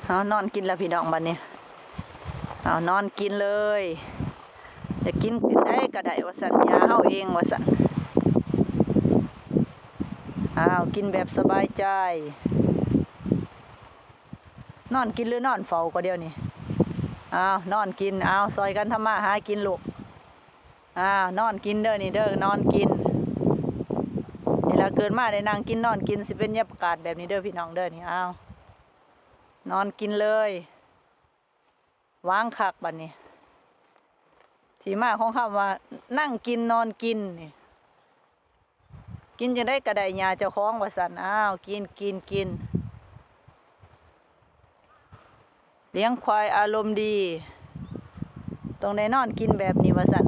เอานอนกินแล้วพี่น้องบัดนี้เอานอนกินเลยจะกินได้ก็ได้ว่าสันยาเฮาเองว่าสันกินแบบสบายใจนอนกินหรือนอนเฝ้าก็เดียวนี่นอนกินซอยกันทำมาหากินลูกนอนกินเด้อนี่เด้อนอนกินนี่ละเกิดมาได้นั่งกินนอนกินสิเป็นบรรยากาศแบบนี้เด้อพี่น้องเด้อนี่นอนกินเลยวางคักบัดนี้ที่มาของคำว่านั่งกินนอนกินนี่กินจะได้กระไดยาเจ้าของว่าสันกินเลี้ยงควายอารมณ์ดีตรงได้นอนกินแบบนี้ว่าสัน